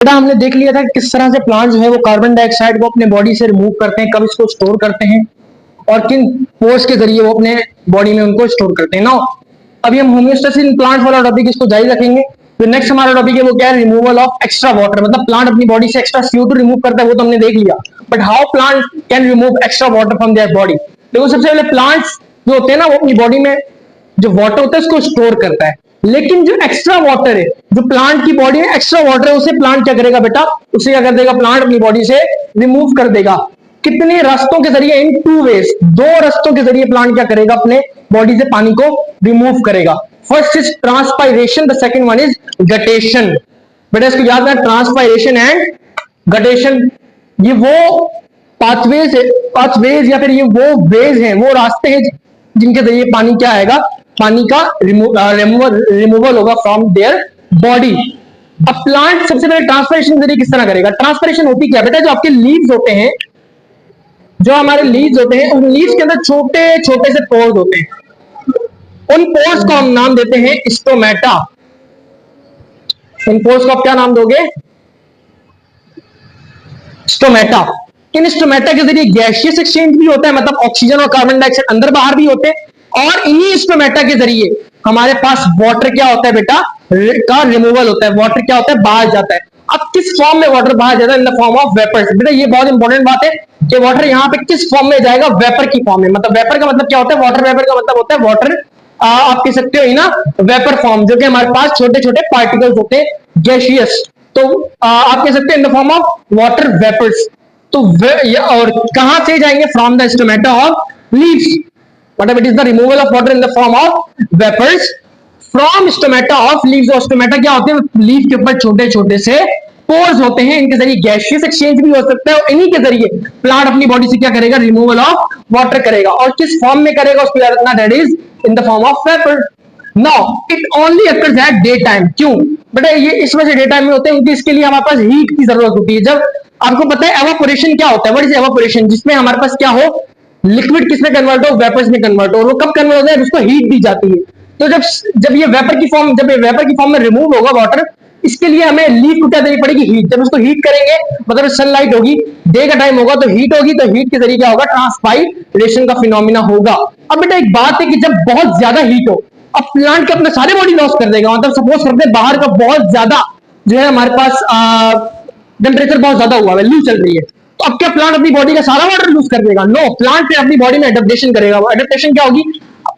बेटा हमने देख लिया था कि किस तरह से प्लांट जो है वो कार्बन डाइऑक्साइड को अपने बॉडी से रिमूव करते हैं, कब इसको स्टोर करते हैं और किन पोर्स के जरिए वो अपने बॉडी में उनको स्टोर करते हैं। नाउ अभी हम होम्योस्टेसिस इन प्लांट वाला टॉपिक इसको जारी रखेंगे। तो नेक्स्ट हमारा टॉपिक है वो क्या है, रिमूवल ऑफ एक्स्ट्रा वाटर। मतलब प्लांट अपनी बॉडी से एक्स्ट्रा CO2 रिमूव करता है, वो तो हमने देख लिया, but how plant can remove extra water from their body. देखो सबसे पहले प्लांट्स जो होते हैं ना वो अपनी बॉडी में जो वाटर होता है उसको स्टोर करता है, लेकिन जो एक्स्ट्रा वाटर है, जो प्लांट की बॉडी में एक्स्ट्रा वाटर है, उसे प्लांट क्या करेगा बेटा, उसे क्या कर देगा, प्लांट अपनी बॉडी से रिमूव कर देगा। कितने रास्तों के जरिए, इन 2 वेज, 2 रास्तों के जरिए प्लांट क्या करेगा, अपने बॉडी से पानी को रिमूव करेगा। First is transpiration, the second one is guttation. बेटा इसको याद है, ट्रांसपायरेशन एंड गटेशन, ये वो पाथवेज या फिर ये वो वेज हैं, वो रास्ते हैं जिनके जरिए पानी क्या आएगा, पानी का रिमूवल होगा फ्रॉम देयर बॉडी। अब प्लांट सबसे पहले ट्रांसपायरेशन जरिए किस तरह करेगा। ट्रांसपायरेशन होती क्या बेटा, जो आपके लीव्स होते हैं, जो हमारे लीव्स होते हैं, उन लीव्स के अंदर छोटे छोटे से पोर्स होते हैं, उन पोर्स को हम नाम देते हैं स्टोमेटा। इन पोर्स को आप क्या नाम दोगे, स्टोमेटा। इन स्टोमेटा के जरिए गैसियस एक्सचेंज भी होता है, मतलब ऑक्सीजन और कार्बन डाइऑक्साइड अंदर बाहर भी होते हैं, और इन्हीं स्टोमेटा के जरिए हमारे पास वाटर क्या होता है बेटा, का रिमूवल होता है, वाटर क्या होता है, बाहर जाता है। अब किस फॉर्म में वाटर बाहर जाता है, in the form of vapours. बेटा ये बहुत इंपॉर्टेंट बात है कि वाटर यहाँ पे किस फॉर्म में जाएगा, वेपर की फॉर्म में। मतलब वेपर का मतलब क्या होता है, वाटर वेपर का मतलब होता है वाटर, आप कह सकते हो ना वेपर फॉर्म, जो कि हमारे पास छोटे छोटे पार्टिकल्स होते हैं गैसियस, तो आप कह सकते हैं in the form of water vapours. तो और कहां से जाएंगे, from the stomata of leaves, मतलब it is the removal of water in the form of vapours from stomata of leaves. और स्टोमेटा क्या होते हैं, लीफ के ऊपर छोटे छोटे से पोर्स होते हैं, इनके जरिए गैसियस एक्सचेंज भी हो सकता है, और इन्हीं के जरिए प्लांट अपनी बॉडी से क्या करेगा, रिमूवल ऑफ वाटर करेगा। और किस फॉर्म में करेगा उसको याद रखना, that is in the form of vapour. Now it only occurs at day time. क्यों बेटा, ये इस वजह से डे टाइम में होते हैं क्योंकि इसके लिए हमारे पास हीट की जरूरत होती है। जब आपको पता है एवापोरेशन क्या होता है, व्हाट इज एवापोरेशन, जिसमें हमारे पास क्या हो, लिक्विड किसमें कन्वर्ट हो, वेपर्स में कन्वर्ट हो। वो कब कन्वर्ट होता है, उसको हीट दी जाती है। तो जब ये वेपर की फॉर्म, जब ये वेपर की फॉर्म में रिमूव होगा वाटर, इसके लिए हमें लीफ को क्या देनी पड़ेगी, हीट। जब उसको हीट करेंगे मतलब सनलाइट होगी, डे का टाइम होगा तो हीट होगी, तो हीट के जरिए क्या होगा, ट्रांसपायरेशन का फिनोमिना होगा। अब बेटा एक बात है कि जब बहुत ज्यादा हीट हो, अब प्लांट के अपने सारे बॉडी लॉस कर देगा। मतलब सपोज करते हैं बाहर का बहुत ज्यादा जो है हमारे पास टेम्परेचर बहुत ज्यादा हुआ है, लू चल रही है, तो अब क्या प्लांट अपनी बॉडी का सारा वाटर लूज कर देगा? नो, प्लांट फिर अपनी बॉडी में एडेप्टेशन करेगा। वो एडेप्टेशन क्या होगी,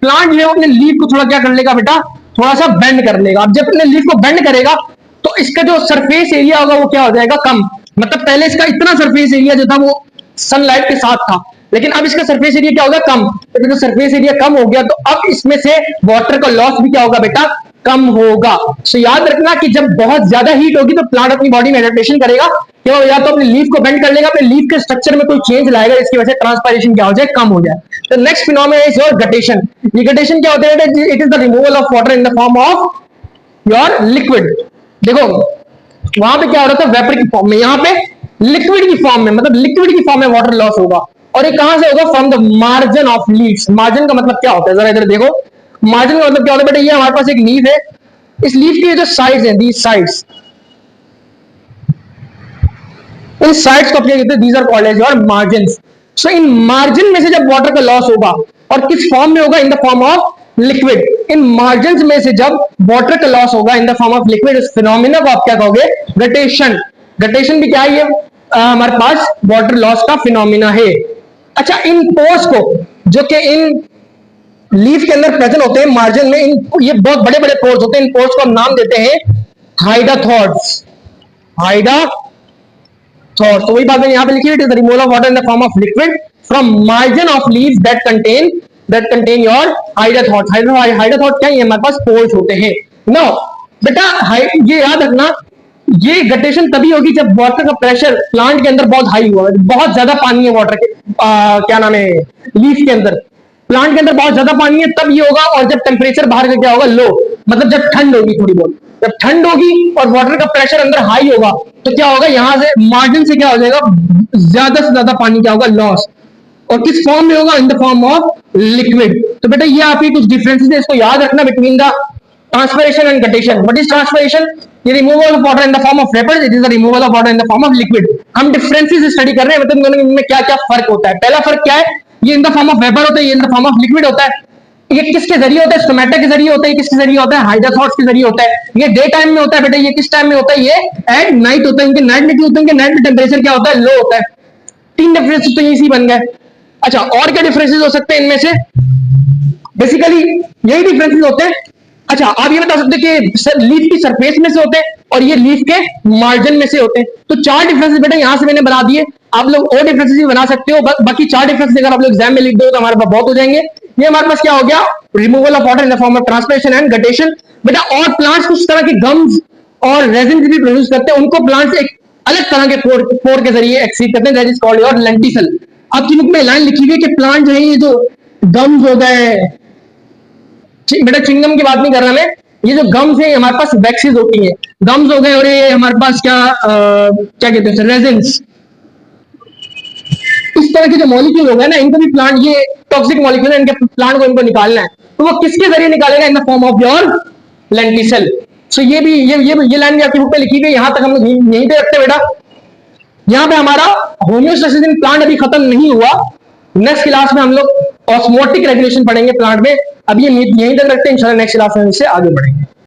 प्लांट जो है अपने लीफ को थोड़ा क्या कर लेगा बेटा, थोड़ा सा बेंड कर लेगा। अब जब अपने लीफ को बेंड करेगा तो इसका जो सरफेस एरिया होगा वो क्या हो जाएगा, कम। मतलब पहले इसका इतना सरफेस एरिया जो था वो सनलाइट के साथ था, लेकिन अब इसका सरफेस एरिया क्या होगा, कम। तो जब सरफेस एरिया कम हो गया तो अब इसमें से वाटर का लॉस भी क्या होगा बेटा, कम होगा। सो याद रखना कि जब बहुत ज्यादा हीट होगी तो प्लांट अपनी बॉडी में एडेप्टेशन करेगा, या तो अपने लीफ को बेंड कर लेगा, अपने लीफ के स्ट्रक्चर में कोई चेंज लाएगा, इसकी वजह से ट्रांसपायरेशन क्या हो जाए, कम हो जाए। तो next phenomena is your guttation. ये गटेशन क्या होता है, it is the removal of water in the form of your liquid. देखो वहां पे क्या हो रहा था, वेपर की फॉर्म में, यहाँ पे लिक्विड की फॉर्म में, मतलब लिक्विड की फॉर्म में वाटर लॉस होगा। और ये कहां से होगा, from the margin of leaves. Margin का मतलब क्या होता है, जरा इधर देखो, मार्जिन का मतलब क्या होता है बेटा, ये हमारे पास एक लीफ है, इस लीफ की जो साइड्स हैं, दीज साइड्स, इन साइड्स को क्या कहते हैं, these are called as your margins. So in margin में से जब वाटर का लॉस होगा, और किस फॉर्म में होगा, इन the form of liquid. In margins में से जब वाटर का लॉस होगा इन द फॉर्म ऑफ लिक्विड, इस फिनोमिना को आप क्या कहोगे, गटेशन। गटेशन भी क्या है, ये हमारे पास वाटर लॉस का फिनोमिना है। अच्छा, इन पोर्स को जो कि इन लीफ के अंदर प्रेजेंट होते हैं मार्जिन में, ये बहुत बड़े बड़े पोर्स होते हैं, इन पोर्स को हम नाम देते हैं हाइडाथॉर्ड्स। हाइडाथॉर्ड्स, तो वही बात मैंने यहां पे लिखी है, it is the removal of water in the form of liquid from margin of leaves that contain your hydathodes. Hydathodes क्या है, हमारे पास पोर्स होते हैं। नो बेटा, ये याद रखना, ये गटेशन तभी होगी जब वाटर का प्रेशर प्लांट के अंदर बहुत हाई हुआ है, बहुत ज्यादा पानी है वाटर के क्या नाम है, लीफ के अंदर, प्लांट के अंदर बहुत ज्यादा पानी है, तब ये होगा। और जब टेम्परेचर बाहर का क्या होगा, लो, मतलब जब ठंड होगी थोड़ी बहुत, जब ठंड होगी और वाटर का प्रेशर अंदर हाई होगा तो क्या होगा, यहां से मार्जिन से क्या हो जाएगा, ज्यादा से ज्यादा पानी क्या होगा, लॉस। और किस फॉर्म में होगा, इन द फॉर्म ऑफ लिक्विड। तो बेटा ये आपकी कुछ डिफरेंसेस है, इसको याद रखना between the transpiration and guttation. What is transpiration? ये removal of water in the form of vapour. It is the removal of water in the form of liquid. हम डिफरेंसेस स्टडी कर रहे हैं, मतलब इनमें क्या क्या फर्क होता है. पहला फर्क क्या है? ये इन द फॉर्म ऑफ वेपर होता है, ये इन द फॉर्म ऑफ लिक्विड होता है. ये किसके जरिए होता है? स्टोमेटा के जरिए होता है. किसके जरिए होता है? हाइड्रोथॉट्स के जरिए होता है. ये डे टाइम में होता है बेटा. ये किस टाइम में होता है? ये एट नाइट होता है. इनके नाइट में क्यों होता है? इनके नाइट में टेम्परेचर क्या होता है? लो होता है. तीन डिफरेंसेस तो इसी बन गए. अच्छा, और क्या डिफरेंसेस हो सकते हैं इनमें से? बेसिकली यही डिफरेंसेस होते हैं. अच्छा, आप ये बता सकते हैं कि लीफ की सरफेस में से होते हैं और ये लीफ के मार्जिन में से होते हैं. तो चार डिफरेंसेस बेटा यहां से मैंने बना दिए. आप लोग और डिफरेंसेस भी बना सकते हो. बाकी चार डिफरेंसेस अगर आप लोग एग्जाम में लिख दो तो हमारे पास बहुत हो जाएंगे. ये हमारे पास क्या हो गया? Removal of water in the form of transpiration and guttation. बेटा और प्लांट्स कुछ तरह के गम्स और रेजिन भी प्रोड्यूस करते हैं. उनको प्लांट्स एक अलग तरह के पोर के जरिए एक्सीड करते हैं. That is called your लेंटिसल. आपकी बुक में लाइन लिखी हुई है कि प्लांट जो है ये जो गम्स हो गए, बेटा चिंगम की बात नहीं कर रहा मैं. ये जो गम्स है हमारे पास वैक्सीज होती है. गम्स हो गए और ये हमारे पास क्या कहते हैं? रेजिन्स. इस तरह के जो मॉलिक्यूल हो गए ना, इनको भी प्लांट, ये टॉक्सिक मॉलिक्यूल है, इनके प्लांट को इनको निकालना है. तो वो किसके जरिए निकालेगा? In the form of your lenticel. So ये भी ये लाइन भी आपकी बुक में लिखी गई. यहां तक हम लोग यहीं पे रखते बेटा. यहां पे हमारा होम्योस्टेसिस इन प्लांट अभी खत्म नहीं हुआ. नेक्स्ट क्लास में हम लोग ऑस्मोटिक रेगुलेशन पढ़ेंगे प्लांट में. अभी ये यहीं तक रखते हैं. इंशाल्लाह नेक्स्ट क्लास में इससे आगे बढ़ेंगे.